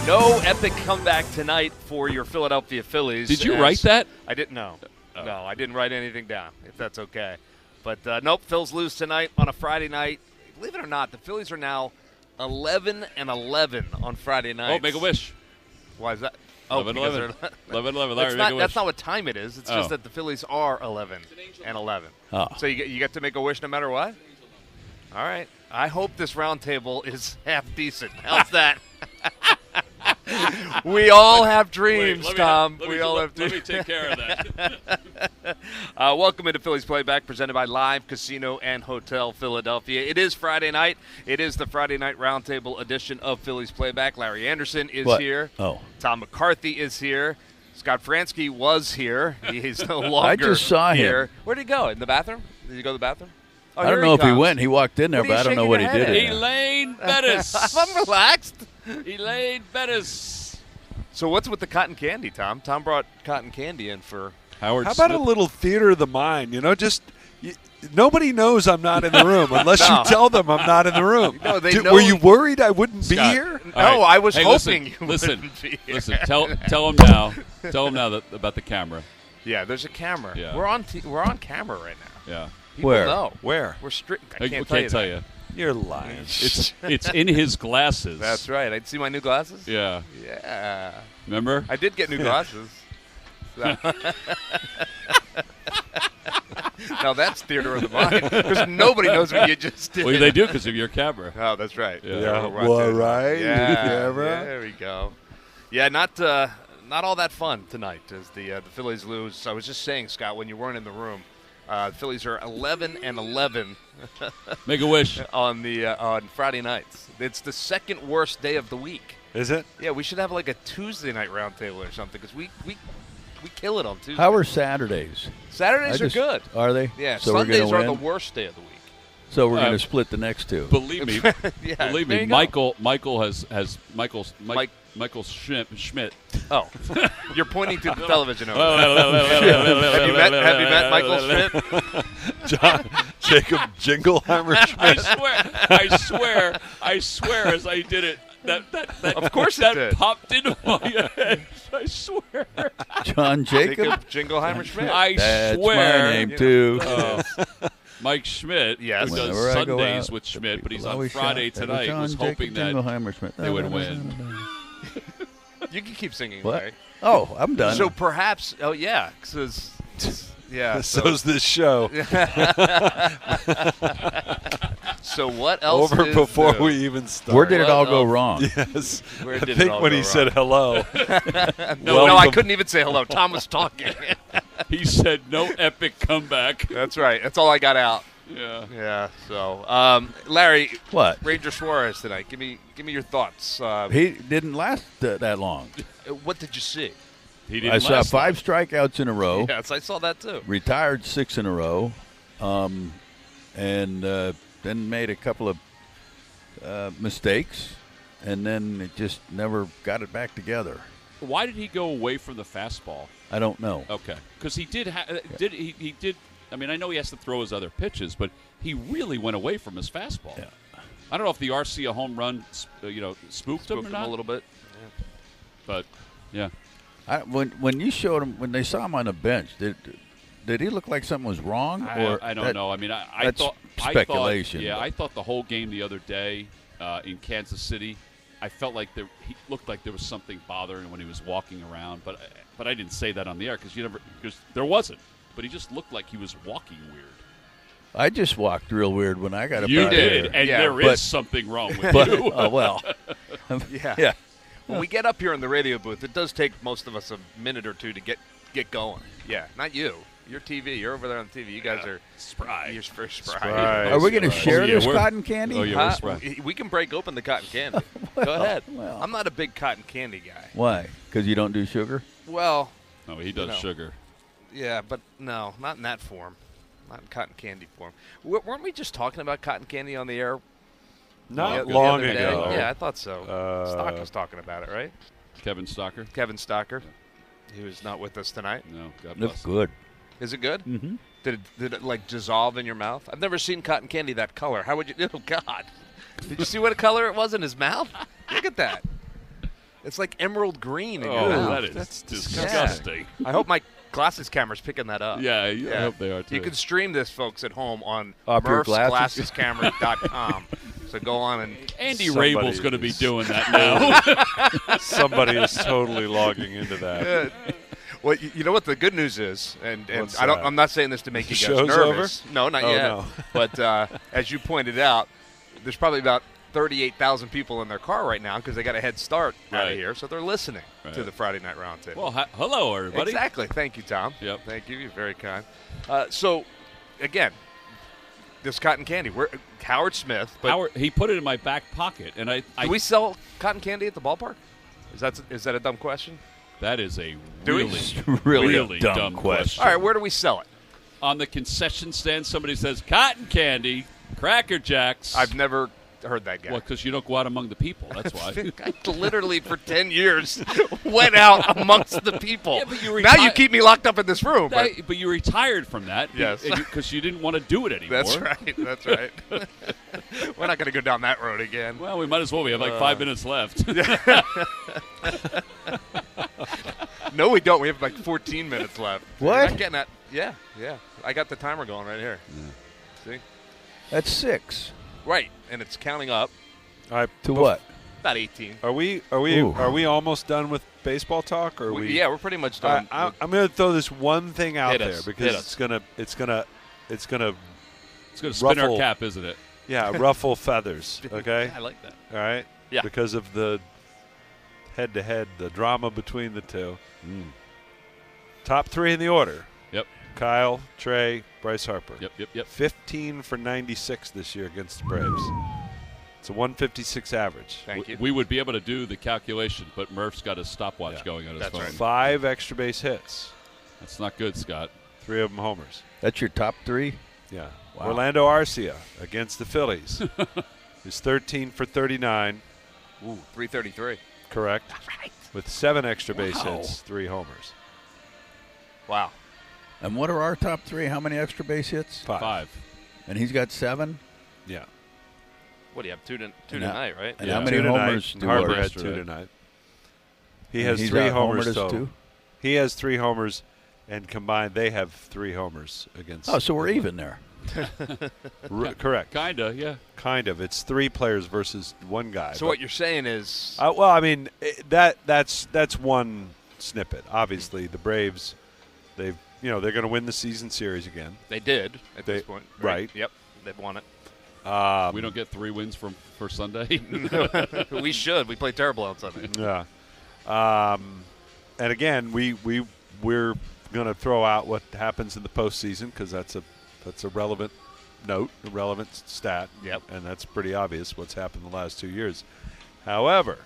No epic comeback tonight for your Philadelphia Phillies. Did you write that? I didn't know. No, I didn't write anything down, if that's okay. But, nope, Phils lose tonight on a Friday night. Believe it or not, the Phillies are now 11-11 on Friday night. Oh, make a wish. Why is that? 11-11. 11-11. That's not what time it is. It's just that the Phillies are 11-11. Oh. So you get to make a wish no matter what? All right. I hope this roundtable is half decent. How's that? We all have dreams, Tom. We all have dreams. Let me take care of that. Welcome into Phillies Playback, presented by Live Casino and Hotel Philadelphia. It is Friday night. It is the Friday Night Roundtable edition of Phillies Playback. Larry Anderson is here. Oh. Tom McCarthy is here. Scott Fransky was here. He's no longer I just saw here. him. Where'd he go? In the bathroom? Did he go to the bathroom? Oh, I don't know if he went. He walked in there, What are but you I don't know what he shaking your did. head in at? there. Elaine Bettis. I'm relaxed. Elaine Bettis. So what's with the cotton candy, Tom? Tom brought cotton candy in for Howard How about Smith. a little theater of the mind? Nobody knows I'm not in the room unless you tell them I'm not in the room. No, they know. Were you worried I wouldn't be Scott. here? No, All right. I was Hey, hoping you listen, wouldn't be here. Listen, tell him now. Tell him now about the camera. Yeah, there's a camera. Yeah. We're on camera right now. Yeah. People Where? know. Where? We're strict. I We can't can't tell tell you. you. You're lying. It's in his glasses. That's right. I'd see my new glasses. Yeah. Yeah. Remember? I did get new glasses. Now that's theater of the mind because nobody knows what you just did. Well, they do because of your camera. Oh, that's right. Yeah. Well, right. Yeah. Camera. There we go. Yeah, not all that fun tonight as the Phillies lose. I was just saying, Scott, when you weren't in the room, the Phillies are 11-11 Make a wish. on Friday nights. It's the second worst day of the week. Is it? Yeah, we should have like a Tuesday night roundtable or something because we kill it on Tuesday. How are Saturdays? Saturdays are good. Are they? Yeah, So we're Sundays gonna are win? the worst day of the week. So we're going to split the next two. Believe me. Yeah, Believe there me. you go. Michael has Michael Schmidt. Oh, you're pointing to the television over have there. Have you met Michael Schmidt? John Jacob Jingleheimer Schmidt. I swear as I did it, that Of course it that did. popped into my head. I swear. John Jacob? Jingleheimer Schmidt. I That's swear. my name, too. Mike Schmidt, Yes. who does Whenever I go Sundays out, with Schmidt, but he's people on always Friday shout, "That tonight, John was hoping Jacob that Jingleheimer Schmidt." they would win. You can keep singing, What? Larry. Oh, I'm done. So perhaps, yeah, 'cause yeah. So's this show. So what else? Over is before new? we even start. Where did it all go What wrong? Yes. Where I did it think all when go he wrong? said hello. No, I Welcome. couldn't even say hello. Tom was talking. He said no epic comeback. That's right. That's all I got out. Yeah. Yeah. So, Larry, What? Ranger Suarez tonight. Give me your thoughts. He didn't last that long. What did you see? He didn't I saw last 5 strikeouts in a row. Yes, I saw that too. Retired 6 in a row, and then made a couple of mistakes, and then it just never got it back together. Why did he go away from the fastball? I don't know. Okay, because he did. He did. I mean, I know he has to throw his other pitches, but he really went away from his fastball. Yeah. I don't know if the Arcia home run, spooked him or not. A little bit. But yeah, When you showed him, when they saw him on the bench, did he look like something was wrong? I don't know. I mean, I that's thought speculation, Yeah, but- I thought the whole game the other day in Kansas City, I felt like he looked like there was something bothering him when he was walking around. But I didn't say that on the air because there wasn't. But he just looked like he was walking weird. I just walked real weird when I got up You out did, of and here. there but- is something wrong with But, you. oh, well. Yeah. Yeah. When we get up here in the radio booth, it does take most of us a minute or two to get going. Yeah, not you. Your TV. You're over there on TV. You guys are spry. You're spry. Spry. Are we going to share yeah, this we're- cotton candy? Oh, yeah. Huh? We're spry. We can break open the cotton candy. Go ahead. well. I'm not a big cotton candy guy. Why? Because you don't do sugar? Well, No, he does No. sugar. yeah, but no, not in that form. Not in cotton candy form. Weren't we just talking about cotton candy on the air? Not the long other day? ago. Yeah, I thought so. Stock was talking about it, right? Kevin Stocker? Kevin Stocker. He was not with us tonight. No, God Looks bless. good. Is it good? Mm-hmm. Did it like dissolve in your mouth? I've never seen cotton candy that color. How would you? Oh God! Did you see what color it was in his mouth? Look at that. It's like emerald green in your Oh, mouth. that's disgusting. I hope my glasses camera's picking that up. Yeah, I hope they are too. You can stream this, folks, at home on Off your glasses? MurphsGlassesCamera.com. So go on and Andy Somebody Rabel's going to be is- doing that now. Somebody is totally logging into that. Well, you know what the good news is, and What's I don't. that? I'm not saying this to make The you guys show's nervous. over? No, not Oh, yet. no. But as you pointed out, there's probably about 38,000 people in their car right now because they got a head start out Right. of here, so they're listening to Right. the Friday Night Roundtable. Well, hello, everybody. Exactly. Thank you, Tom. Yep. Thank you. You're very kind. So, again, this cotton candy. Howard Smith. But Howard, he put it in my back pocket, and I do we sell cotton candy at the ballpark? Is that a dumb question? that is a Do we? really, a dumb question. All right, where do we sell it? On the concession stand, somebody says cotton candy, Cracker Jacks. I've never heard that guy. Well, because you don't go out among the people. That's why. I literally for 10 years went out amongst the people. Yeah, but you now you reti- keep me locked up in this room. But But you retired from that. Yes. Because you didn't want to do it anymore. that's right. That's right. We're not going to go down that road again. Well, we might as well. We have like 5 minutes left. No, we don't. We have like 14 minutes left. What? You're not getting that. Yeah. I got the timer going right here. See? That's 6. Right, and it's counting up. All right, To what? About 18. Are we Ooh. almost done with baseball talk? Or are we? Yeah, we're pretty much done. I'm going to throw this one thing out Hit there us. because Hit it's gonna It's going to spin Ruffle. our cap, isn't it? ruffle feathers. Okay, I like that. all right. Yeah. Because of the head-to-head, the drama between the two. Top 3 in the order: Yep. Kyle, Trey, Bryce Harper. Yep. 15 for 96 this year against the Braves. It's a 156 average. Thank you. We would be able to do the calculation, but Murph's got a stopwatch going on his That's phone. right. 5 extra base hits, That's not good, Scott. 3 of them homers. That's your top 3? Yeah. Wow. Orlando Arcia against the Phillies is 13 for 39. Ooh, 333. Correct. Right. With 7 extra base Wow. hits, 3 homers. Wow. And what are our top 3? How many extra base hits? 5. And he's got 7? Yeah. What do you have? Two And tonight, right? And Yeah. how many 2 tonight, homers and do Harper our- had yesterday. 2 tonight. He And has he's 3 out homers homered us total. too? He has 3 homers, and combined they have 3 homers against. Oh, so we're even there. Correct. Kinda, yeah. Kind of. It's 3 players versus 1 guy. So what you're saying is Well, I mean, that's one snippet. Obviously, the Braves, they're going to win the season series again. they did at this point. right. Yep. They've won it. We don't get 3 wins for Sunday. We should. We play terrible on Sunday. Yeah. And again, we're going to throw out what happens in the postseason because that's a relevant note, a relevant stat. Yep. And that's pretty obvious what's happened the last 2 years. However,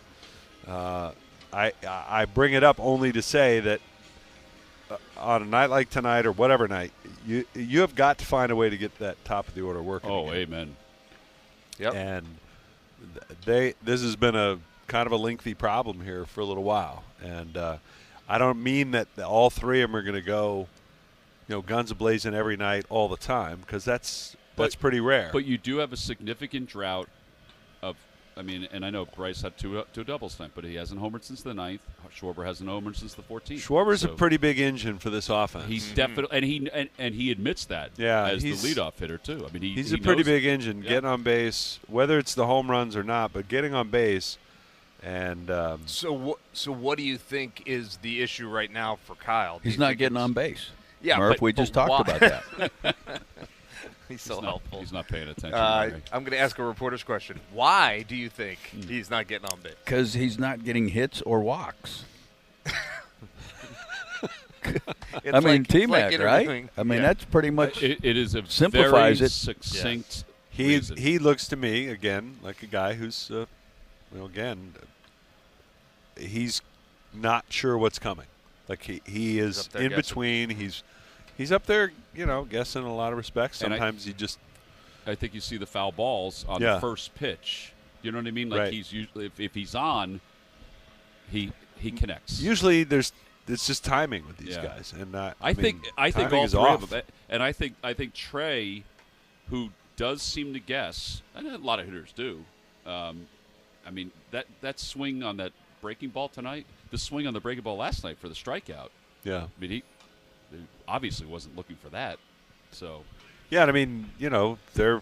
I bring it up only to say that on a night like tonight or whatever night, you have got to find a way to get that top of the order working. Oh, again. amen. Yep. And this has been a kind of a lengthy problem here for a little while. And I don't mean that all 3 of them are going to go, guns a-blazing every night all the time because that's pretty rare. But you do have a significant drought of, and I know Bryce had two doubles tonight, but he hasn't homered since the 9th. Schwarber hasn't homered since the 14th. Schwarber's So a pretty big engine for this offense. He's definitely, and he admits that. Yeah, as the he's- leadoff hitter too. He's he a pretty knows big it. engine, Yeah. getting on base, whether it's the home runs or not, but getting on base. And So what do you think is the issue right now for Kyle? Do He's you not think getting it's- on base. Yeah, Murph, but- we just but talked why? about that. He's so He's not, helpful. he's not paying attention. I'm going to ask a reporter's question. Why do you think he's not getting on base? Because he's not getting hits or walks. It's I mean, like T-Mac, right? interviewing- I mean, Yeah. that's pretty much. It is a Simplifies very it. succinct he reason. he looks to me, again, like a guy who's, he's not sure what's coming. Like he is up there in guessing. between. He's up there, guessing in a lot of respects. And Sometimes he just I think you see the foul balls on Yeah. the first pitch. You know what I mean? Like Right. he's usually if he's on, he connects. usually it's just timing with these Yeah. guys, and I think timing all is 3 off. of them, and I think Trey, who does seem to guess, and a lot of hitters do. That swing on that breaking ball tonight, the swing on the breaking ball last night for the strikeout. Yeah. I mean, he obviously wasn't looking for that. So. Yeah, I mean, they're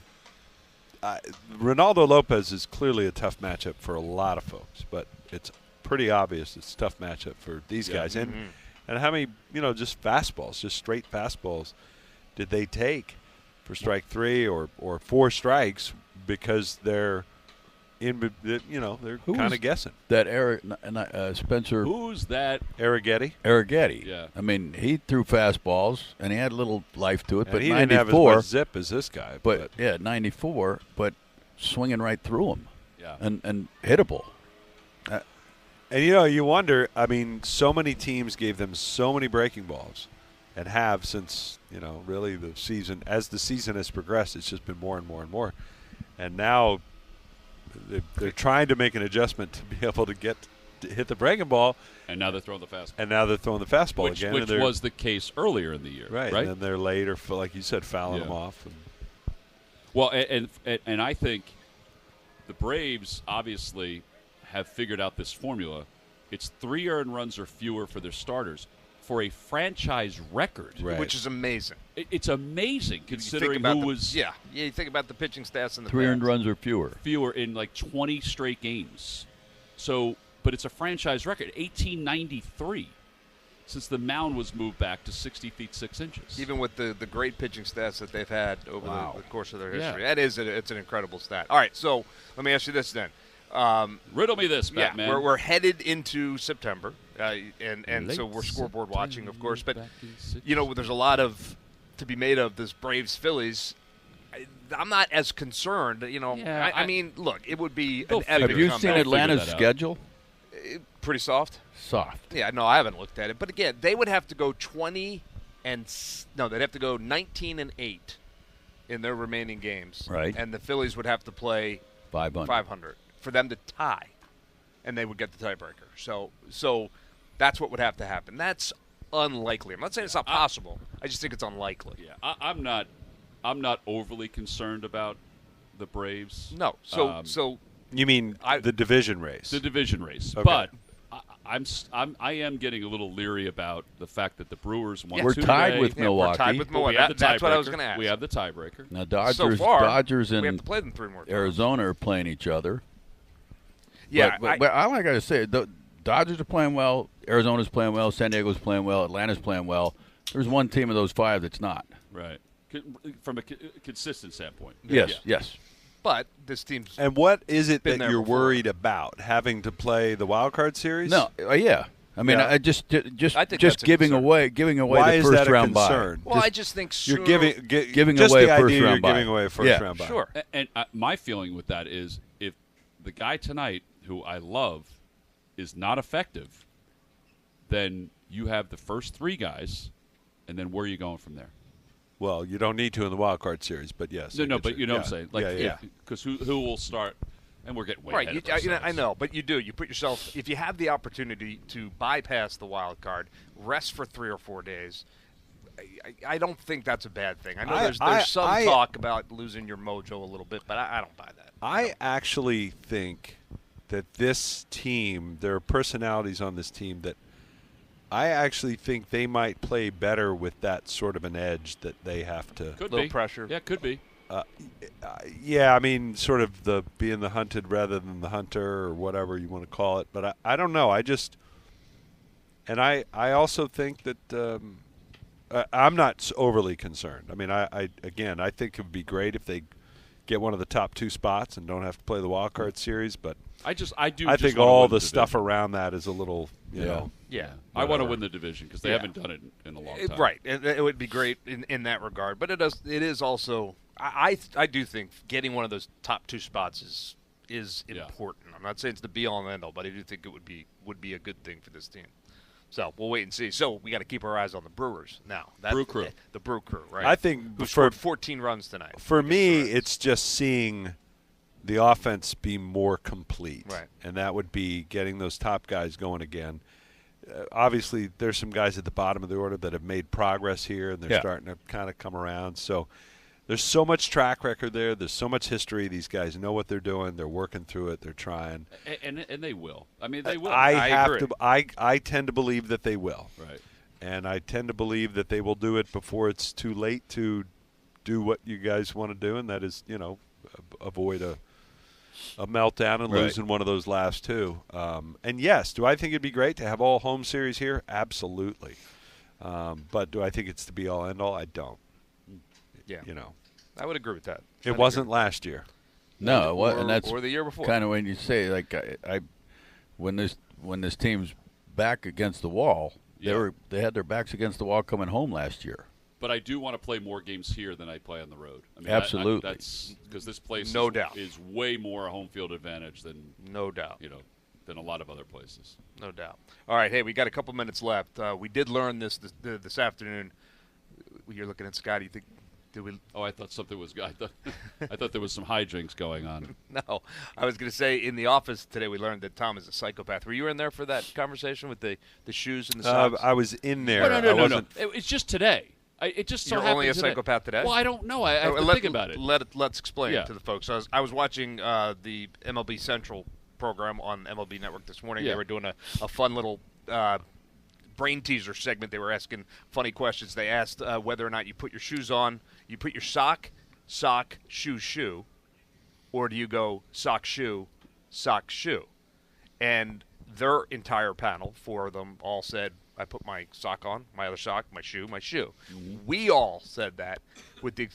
Ronaldo Lopez is clearly a tough matchup for a lot of folks, but it's pretty obvious it's a tough matchup for these guys. And how many, just fastballs, just straight fastballs did they take for strike three or 4 strikes because they're they're kind of guessing. That Spencer. Who's that? Arrighetti. Yeah. I mean, he threw fastballs, and he had a little life to it. And but he 94, didn't have as much zip as this guy. But, 94, but swinging right through him. Yeah. And hittable. And, you wonder, I mean, so many teams gave them so many breaking balls and have since, really the season. As the season has progressed, it's just been more and more and more. And now they're trying to make an adjustment to be able to hit the breaking ball. And now they're throwing the fastball. Which again. Which was the case earlier in the year. Right. And then they're late or, like you said, fouling them off. Well, and I think the Braves obviously have figured out this formula. It's 3 earned runs or fewer for their starters for a franchise record. Right. Which is amazing. It's amazing considering who was. Yeah, you think about the pitching stats in the 3 earned runs or fewer. Fewer in like 20 straight games. So, but it's a franchise record. 1893. Since the mound was moved back to 60 feet 6 inches. Even with the great pitching stats that they've had over the course of their history. Yeah. It's an incredible stat. All right, so let me ask you this then. Riddle me this, Batman. We're headed into September, and so we're scoreboard watching, of course. But, there's a lot to be made of this Braves-Phillies. I'm not as concerned. I mean, look, it would be an epic Have you comeback. seen Atlanta's schedule? Pretty soft. Soft. Yeah, no, I haven't looked at it. But again, they would have to go they'd have to go 19-8 in their remaining games. Right. And the Phillies would have to play 500 for them to tie, and they would get the tiebreaker. So that's what would have to happen. That's unlikely. I'm not saying it's not possible. I just think it's unlikely. Yeah, I'm not overly concerned about the Braves. No. So you mean the division race? The division race. Okay. But I am getting a little leery about the fact that the Brewers won. We're tied with Milwaukee. We're tied with Milwaukee. That's what I was going to ask. We have the tiebreaker. Now Dodgers and we have to play them 3 more times. Arizona are playing each other. Yeah, but I got to say, the Dodgers are playing well. Arizona's playing well. San Diego's playing well. Atlanta's playing well. There's one team of those 5 that's not. Right. From a consistent standpoint. Yes. But this team's and what is it that you're before. worried about? Having to play the wild card series? No, yeah. I mean, Yeah. I just that's a giving concern. away Why the is first that a round concern? bye. Well, I just think You're giving just away the a first idea round you're bye. giving away a first round bye. Sure. And my feeling with that is if the guy tonight, who I love, is not effective, then you have the first 3 guys, and then where are you going from there? Well, you don't need to in the wild card series, but yes. No, but you know what I'm saying. Like, yeah. Because who will start? And we're getting way Right, ahead of ourselves. I know, but you do. You put yourself – if you have the opportunity to bypass the wild card, rest for 3 or 4 days, I don't think that's a bad thing. I know there's some talk about losing your mojo a little bit, but I don't buy that. I actually think that this team, there are personalities on this team that I actually think they might play better with that sort of an edge that they have to. Could little be. pressure. Yeah, could be. Yeah, I mean, sort of the being the hunted rather than the hunter or whatever you want to call it. But I don't know. I also think that I'm not overly concerned. I mean, I think it would be great if they get one of the top 2 spots and don't have to play the wild card series. But I think all the stuff around that is a little, you know. Yeah. I want to win the division because they haven't done it in a long time. Right. It would be great in that regard. But it is also I do think getting one of those top 2 spots is important. I'm not saying it's the be-all and end-all, but I do think it would be a good thing for this team. So we'll wait and see. So we got to keep our eyes on the Brewers now. Brew Crew. The Brew Crew, right? I think who scored 14 runs tonight. For me, it's just seeing the offense be more complete. Right. And that would be getting those top guys going again. Obviously, there's some guys at the bottom of the order that have made progress here, and they're starting to kind of come around. So There's so much track record there. There's so much history. These guys know what they're doing. They're working through it. They're trying. And they will. I mean, they will. I tend to believe that they will. Right. And I tend to believe that they will do it before it's too late to do what you guys want to do, and that is, avoid a meltdown and losing one of those last two. And yes, do I think it'd be great to have all home series here? Absolutely. But do I think it's the be-all, end-all? I don't. Yeah. I would agree with that. It wasn't last year. No, and that's or the year before. Kind of when you say when this team's back against the wall, they had their backs against the wall coming home last year. But I do want to play more games here than I play on the road. I mean, absolutely. That's because this place is way more a home field advantage than than a lot of other places. No doubt. All right, hey, we got a couple minutes left. We did learn this afternoon. You're looking at Scott. You think? Oh, I thought something was. I thought there was some hijinks going on. No, I was going to say in the office today we learned that Tom is a psychopath. Were you in there for that conversation with the shoes and the socks? I was in there. No. It's just today. It just so You're only a psychopath today? Well, I don't know. I have to think about it. Let's explain to the folks. I was watching the MLB Central program on MLB Network this morning. Yeah. They were doing a fun little brain teaser segment. They were asking funny questions. They asked whether or not you put your shoes on. You put your sock, shoe, or do you go sock, shoe, shoe? And their entire panel, 4 of them, all said, I put my sock on, my other sock, my shoe. Mm-hmm. We all said that, with the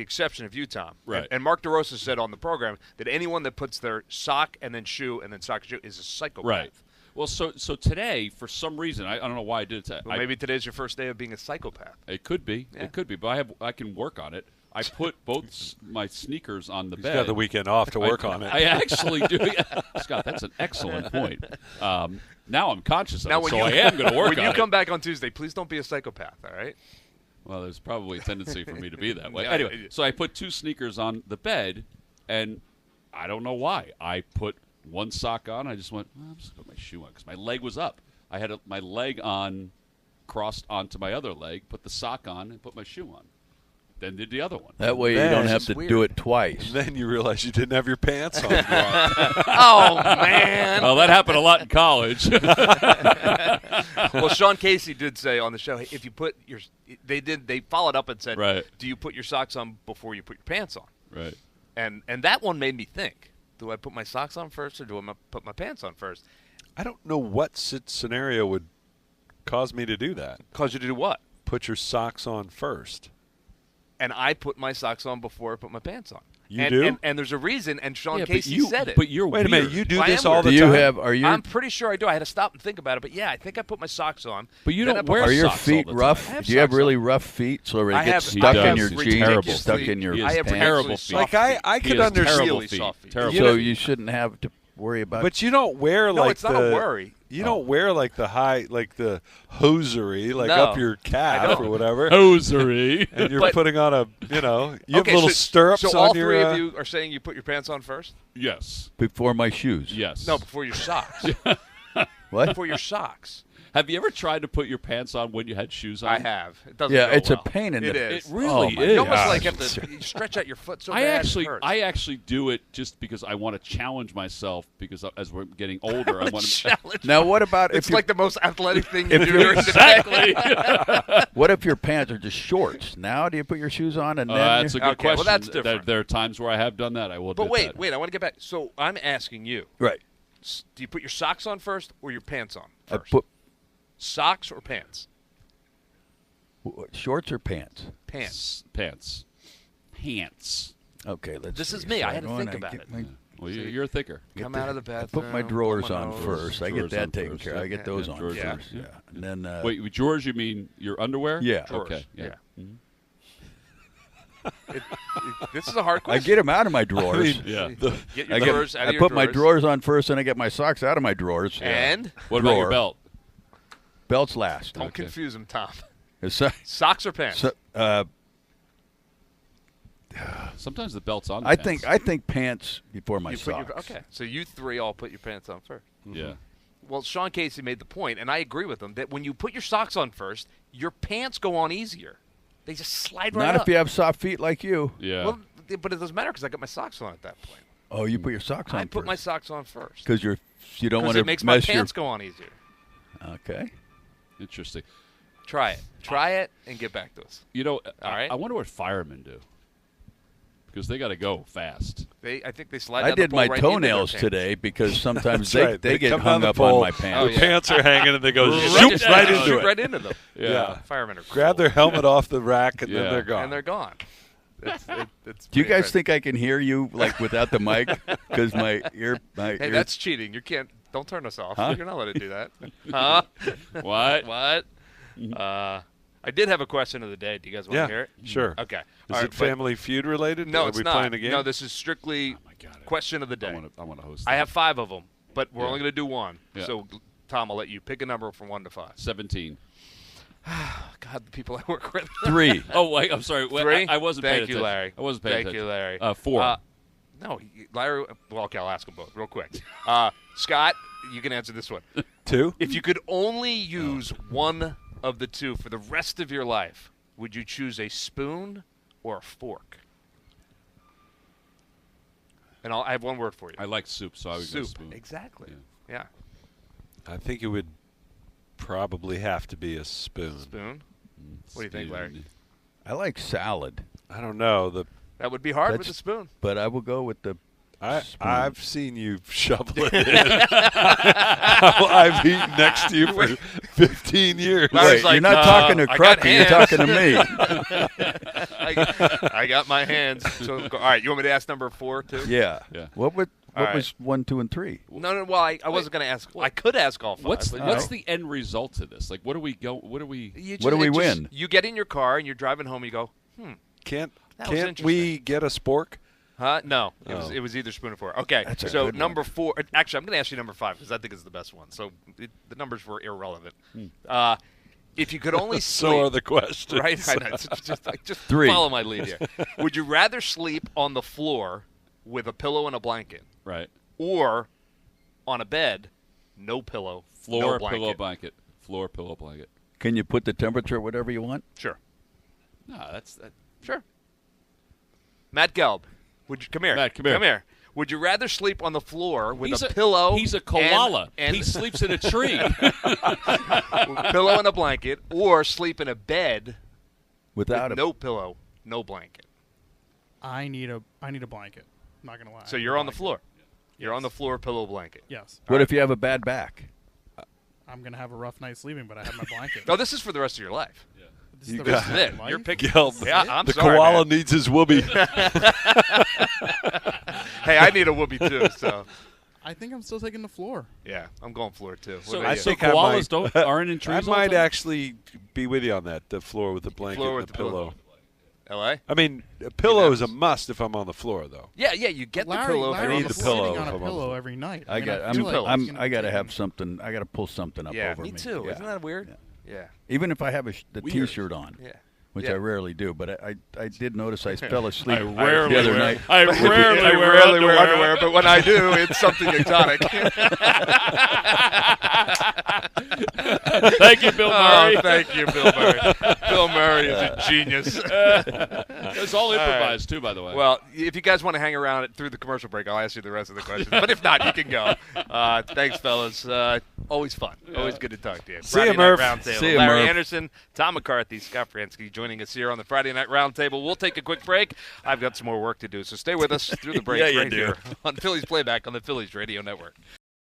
exception of you, Tom. Right. And Mark DeRosa said on the program that anyone that puts their sock and then shoe and then sock and shoe is a psychopath. Right. Well, so today, for some reason, I don't know why I did it today. Well, maybe today's your first day of being a psychopath. It could be. Yeah. It could be. But I can work on it. I put both my sneakers on the bed. He's got the weekend off to work on it. I actually do. Scott, that's an excellent point. Now I'm conscious of it, so I am going to work on it. When you come back on Tuesday, please don't be a psychopath, all right? Well, there's probably a tendency for me to be that way. Anyway, so I put 2 sneakers on the bed, and I don't know why. I put one sock on. I just went, I'm just going to put my shoe on because my leg was up. I had my leg on, crossed onto my other leg, put the sock on, and put my shoe on. Then did the other one. That way you don't have to do it twice. And then you realize you didn't have your pants on. Oh, man. Well, that happened a lot in college. Well, Sean Casey did say on the show, if you put they followed up and said, right. Do you put your socks on before you put your pants on? Right. And that one made me think, do I put my socks on first or do I put my pants on first? I don't know what scenario would cause me to do that. Cause you to do what? Put your socks on first. And I put my socks on before I put my pants on. You do? And there's a reason, and Sean Casey said it. But you're Wait a weird. minute, you do I this am all weird. the time? Are you? I'm pretty sure I do. I had to stop and think about it, but yeah, I think I put my socks on. But you Then don't I put wear Are your socks feet all the rough? time. Do you have socks really on. rough feet so I it have- gets stuck I in your have jeans, terrible stuck feet. in your He I has have terrible ridiculously feet. soft Like I He could has understand. terrible Really feet. soft feet. Terrible. So you shouldn't have to worry about. But you don't wear No, like it's not a worry. You don't wear like the hosiery, like No, up your I calf don't. or whatever. Hosiery. And you're But- putting on you have Okay, little stirrups so on all your. three of you are saying you put your pants on first? Yes. before my shoes. Yes. No, before your socks. What? Before your socks. Have you ever tried to put your pants on when you had shoes on? I have. It doesn't Yeah, go it's well. a pain in It the. is. It really Oh, my is. You almost gosh. like have to you stretch out your foot so bad it hurts. I actually do it just because I want to challenge myself because as we're getting older, I want to Challenge. Now, what about It's if like the most athletic thing you if do you're- during the day. exactly. what if your pants are just shorts? Now, do you put your shoes on and then? That's a good Okay, well, question. that's different. There are times where I have done that. I will. But admit that. wait, I want to get back. So I'm asking you, right. do you put your socks on first or your pants on I first? put Socks or pants? shorts or pants. Pants. Pants. Okay, let's. This see. is me. So I had to go think and about get it. my- Well, you're a thinker. Come the- out of the I bathroom. put my drawers blow my on nose. first. I get Drawers that on taken first, care of. I yeah. get those Yeah, on drawers first. first, Yeah. And then. Wait, with drawers, you mean your underwear? Yeah. Drawers. Okay. Yeah. This is a hard I question. get them out of my drawers. Yeah. Get your drawers out of I your put my drawers. drawers on first, and I get my socks out of my drawers. And What about your Drawer. belt? Belts last. don't Okay. confuse them, Tom. So, Socks or pants? Sometimes the belt's on. The I pants. think pants before my You put socks. okay, so you three all put your pants on first. Yeah. Well, Sean Casey made the point, and I agree with him, that when you put your socks on first, your pants go on easier. They just slide right Not up. if you have soft feet like you. Yeah. Well, but it doesn't matter because I got my socks on at that point. Oh, you put your socks on I put my socks on first. because you don't want Because to it makes my mess pants go on easier. Okay. Interesting. Try it, and get back to us. You know, All right. I wonder what firemen do. Because they got to go fast. I think they slide. I down the did pole my right into their toenails pants. today because sometimes That's right. they get come hung down the up pole, on my The pants. pants are hanging, and they go They shoot just right shoot into it. right into them. Yeah. Firemen are Grab cool. their helmet off the rack, and Yeah. then they're gone. and they're gone. It's Do you pretty guys crazy. think I can hear you like without the mic? Because my ear. Hey, that's cheating. You can't. Don't turn us off. Huh? You're not allowed to do that. Huh? What? What? I did have a question of the day. Do you guys want Yeah, to hear it? sure. Okay. Is All right, it Family Feud related? No, Are it's we not. playing a game? No, this is strictly Oh, my God. question of the day. I want to host I that. have 5 of them, but we're Yeah. only going to do one. Yeah. So, Tom, I'll let you pick a number from 1 to 5. 17. God, the people I work with. 3. Oh, wait, I'm sorry. 3? I wasn't Thank paying you, attention. Larry. I wasn't paying Thank attention. you, Larry. 4. No, Larry. Well, okay, I'll ask them both real quick. Scott, you can answer this one. 2? If you could only use one of the 2 for the rest of your life, would you choose a spoon or a fork? And I have one word for you. I like soup, so I would go Soup. spoon. Exactly. Yeah. I think it would probably have to be a spoon. Spoon. What do you think, Larry? I like salad, I don't know. That would be hard with That's- a spoon. but I will go with the. I've seen you shovel it in. I've eaten next to you for 15 years. Larry's Wait, like, you're not talking to I got Crocker. You're hands. talking to me. I got my hands. So, all right, you want me to ask number 4 too? Yeah. Yeah. What All right. was 1, 2, and 3? No. Well, I wasn't going to ask. I could ask all 5. What's but what's no. the end result to this? Like, what do we go? What do we? You What do we it win? You get in your car and you're driving home. You go, Can't That was we get a spork? huh? No, Oh. it was either spoon or fork. Okay, That's a so good one. number 4. Actually, I'm going to ask you number 5 because I think it's the best one. So the numbers were irrelevant. If you could only sleep, So are the questions. right? I know, just 3. follow my lead here. Would you rather sleep on the floor with a pillow and a blanket, Right. or on a bed, no pillow, Floor, no blanket? pillow, blanket. Floor, pillow, blanket. Can you put the temperature whatever you want? Sure, No, that's that. sure. Matt Gelb, would you come here? Matt, come here. Come here. Would you rather sleep on the floor with He's a pillow? He's a koala. and He sleeps in a tree. pillow and a blanket, or sleep in a bed Without with no pillow, no blanket? I need a blanket. I'm not gonna lie. So I need you're a on the blanket. floor. You're on the floor, pillow, blanket. Yes. What if you have a bad back? I'm gonna have a rough night sleeping, but I have my blanket. No, this is for the rest of your life. This is You the rest got of That's my it. life? You're picking. Gelb, Yeah, I'm the sorry, koala man. needs his whoopee. Hey, I need a whoopee too. So I think I'm still taking the floor. yeah, I'm going floor too. What So, about I you? think I koalas might- aren't in trees. I all the might time? actually be with you on that. The floor with the blanket floor and with the the pillow. L.A. I mean, a pillow is a must if I'm on the floor, though. Yeah, you get the Larry, pillow. Larry, I need I'm the pillow sitting on if a I'm on the pillow floor. every night. I got. feel like it's I gonna got to take have me- something. I got to pull something up Yeah, over me me. too. Yeah. Isn't that weird? Yeah. Even if I have the Weird. T-shirt on, Yeah. which Yeah. I rarely do, but I did notice I fell asleep I rarely the other wear. night. I rarely wear underwear. but when I do, it's something exotic. Thank you, Bill Murray. Oh, thank you, Bill Murray. Bill Murray is a genius. It's all improvised too, by the way. Well, if you guys want to hang around through the commercial break, I'll ask you the rest of the questions. But if not, you can go. Thanks, fellas. Always fun. Always good to talk to you. See ya, Friday Night Murph. Roundtable. See ya, Larry Murph. Anderson, Tom McCarthy, Scott Fransky joining us here on the Friday Night Roundtable. We'll take a quick break. I've got some more work to do, so stay with us through the break Yeah, you right do. here on Phillies Playback on the Phillies Radio Network.